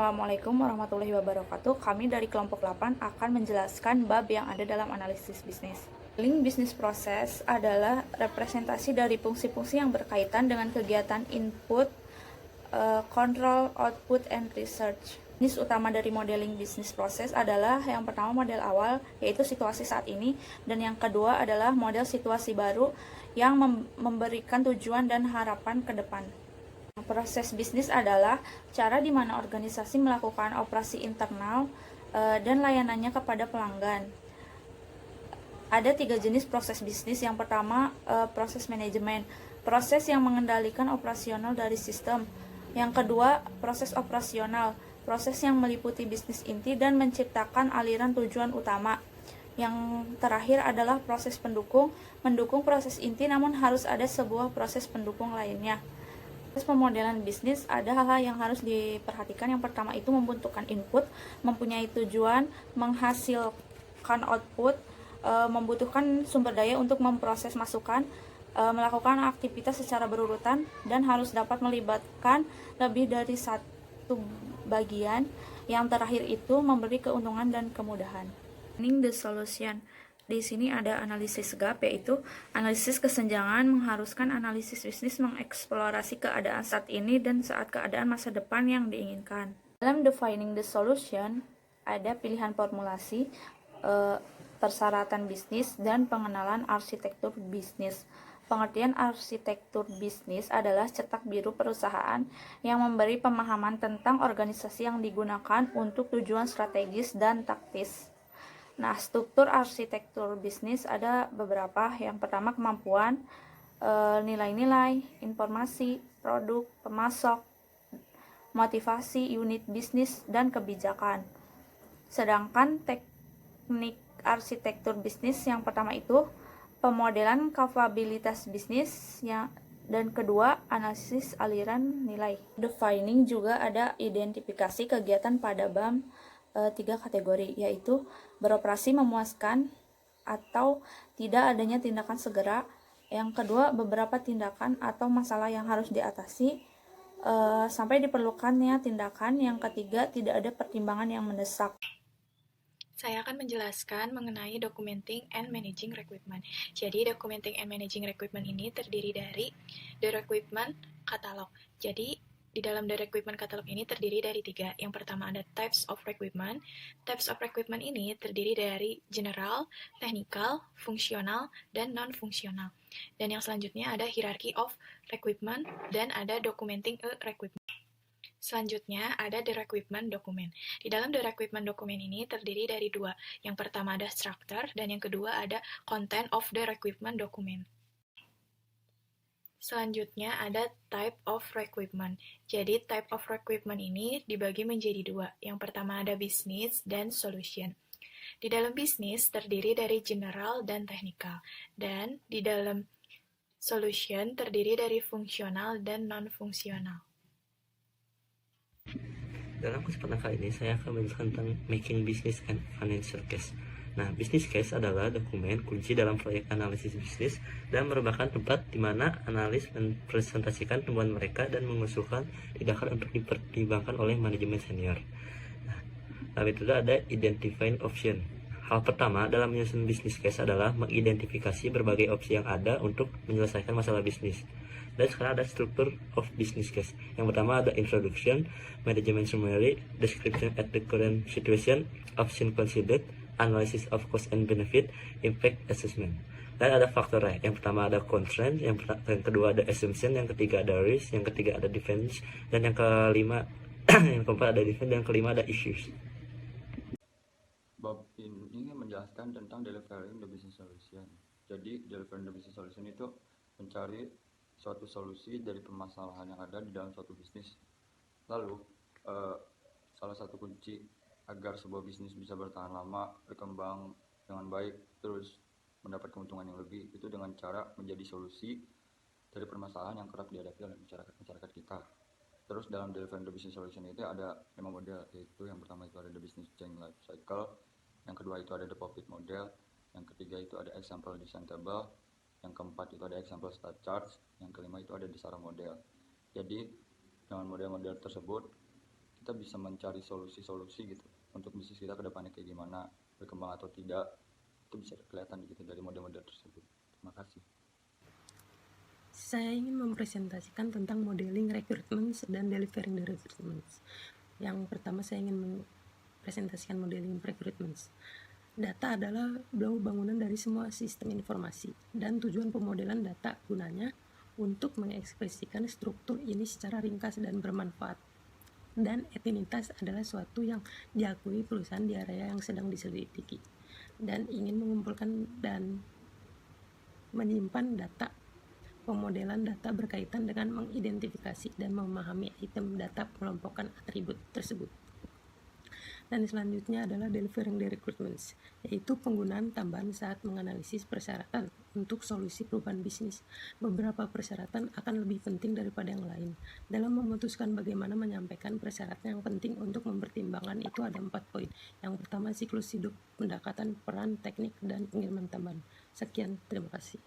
Assalamualaikum warahmatullahi wabarakatuh. Kami dari kelompok 8 akan menjelaskan bab yang ada dalam analisis bisnis. Link bisnis proses adalah representasi dari fungsi-fungsi yang berkaitan dengan kegiatan input, control, output, and research. Jenis utama dari modeling bisnis proses adalah yang pertama model awal, yaitu situasi saat ini, dan yang kedua adalah model situasi baru yang memberikan tujuan dan harapan ke depan. Proses bisnis adalah cara di mana organisasi melakukan operasi internal dan layanannya kepada pelanggan. Ada 3 jenis proses bisnis. Yang pertama, proses manajemen, proses yang mengendalikan operasional dari sistem. Yang kedua, proses operasional, proses yang meliputi bisnis inti dan menciptakan aliran tujuan utama. Yang terakhir adalah proses pendukung, mendukung proses inti namun harus ada sebuah proses pendukung lainnya. Pemodelan bisnis ada hal-hal yang harus diperhatikan. Yang pertama itu membentukkan input, mempunyai tujuan, menghasilkan output, membutuhkan sumber daya untuk memproses masukan, melakukan aktivitas secara berurutan, dan harus dapat melibatkan lebih dari satu bagian. Yang terakhir itu memberi keuntungan dan kemudahan. Finding the solution. Di sini ada analisis gap, yaitu analisis kesenjangan mengharuskan analisis bisnis mengeksplorasi keadaan saat ini dan saat keadaan masa depan yang diinginkan. Dalam defining the solution, ada pilihan formulasi, persyaratan bisnis, dan pengenalan arsitektur bisnis. Pengertian arsitektur bisnis adalah cetak biru perusahaan yang memberi pemahaman tentang organisasi yang digunakan untuk tujuan strategis dan taktis. Nah, struktur arsitektur bisnis ada beberapa. Yang pertama, kemampuan, nilai-nilai, informasi, produk, pemasok, motivasi, unit bisnis, dan kebijakan. Sedangkan teknik arsitektur bisnis yang pertama itu pemodelan kapabilitas bisnis, dan kedua analisis aliran nilai. Defining juga ada identifikasi kegiatan pada BAM 3 kategori, yaitu beroperasi memuaskan atau tidak adanya tindakan segera. Yang kedua, beberapa tindakan atau masalah yang harus diatasi sampai diperlukannya tindakan. Yang ketiga, tidak ada pertimbangan yang mendesak. Saya akan menjelaskan mengenai documenting and managing requirement. Jadi, documenting and managing requirement ini terdiri dari the requirement catalog. Jadi, di dalam the requirement catalog ini terdiri dari 3. Yang pertama ada types of requirement. Types of requirement ini terdiri dari general, technical, fungsional, dan non-fungsional. Dan yang selanjutnya ada hierarchy of requirement dan ada documenting a requirement. Selanjutnya ada the requirement document. Di dalam the requirement document ini terdiri dari 2. Yang pertama ada structure dan yang kedua ada content of the requirement document. Selanjutnya ada type of requirement. Jadi type of requirement ini dibagi menjadi 2. Yang pertama ada business dan solution. Di dalam bisnis terdiri dari general dan technical. Dan di dalam solution terdiri dari fungsional dan non-fungsional. Dalam kesempatan kali ini saya akan menjelaskan tentang making business and financial case. Nah, business case adalah dokumen kunci dalam proyek analisis bisnis dan merupakan tempat di mana analis mempresentasikan temuan mereka dan mengusulkan tindakan untuk dipertimbangkan oleh manajemen senior. Nah, lalu itu ada identifying option. Hal pertama dalam menyusun bisnis case adalah mengidentifikasi berbagai opsi yang ada untuk menyelesaikan masalah bisnis. Dan sekarang ada struktur of business case. Yang pertama ada introduction, management summary, description at the current situation, option considered, analysis of cost and benefit, impact assessment. Dan ada faktornya. Yang pertama ada constraint, yang kedua ada assumption, yang ketiga ada risk, yang ketiga ada defense, dan yang kelima yang keempat ada defense, dan yang kelima ada issues. Bab ini menjelaskan tentang delivering the business solution. Jadi delivering the business solution itu mencari suatu solusi dari permasalahan yang ada di dalam suatu bisnis. Lalu salah satu kunci agar sebuah bisnis bisa bertahan lama, berkembang dengan baik, terus mendapat keuntungan yang lebih, itu dengan cara menjadi solusi dari permasalahan yang kerap dihadapi oleh masyarakat kita. Terus dalam delivering the business solution itu ada 5 model, yaitu yang pertama itu ada the business chain life cycle, yang kedua itu ada the profit model, yang ketiga itu ada example design table, yang keempat itu ada example stat charts, yang kelima itu ada the SARA model. Jadi dengan model-model tersebut kita bisa mencari solusi-solusi gitu untuk bisnis kita ke depannya kayak gimana, berkembang atau tidak. Itu bisa kelihatan gitu dari model-model tersebut. Terima kasih. Saya ingin mempresentasikan tentang modeling recruitment dan delivering the recruitment. Yang pertama saya ingin mempresentasikan modeling recruitment. Data adalah bangunan dari semua sistem informasi, dan tujuan pemodelan data gunanya untuk mengekspresikan struktur ini secara ringkas dan bermanfaat. Dan etinitas adalah suatu yang diakui perusahaan di area yang sedang diselidiki, dan ingin mengumpulkan dan menyimpan data. Pemodelan data berkaitan dengan mengidentifikasi dan memahami item data melompokan atribut tersebut. Dan selanjutnya adalah delivering the requirements, yaitu penggunaan tambahan saat menganalisis persyaratan untuk solusi perubahan bisnis. Beberapa persyaratan akan lebih penting daripada yang lain. Dalam memutuskan bagaimana menyampaikan persyaratan yang penting untuk mempertimbangkan itu ada 4 poin. Yang pertama, siklus hidup, pendekatan, peran, teknik, dan pengiriman tambahan. Sekian, terima kasih.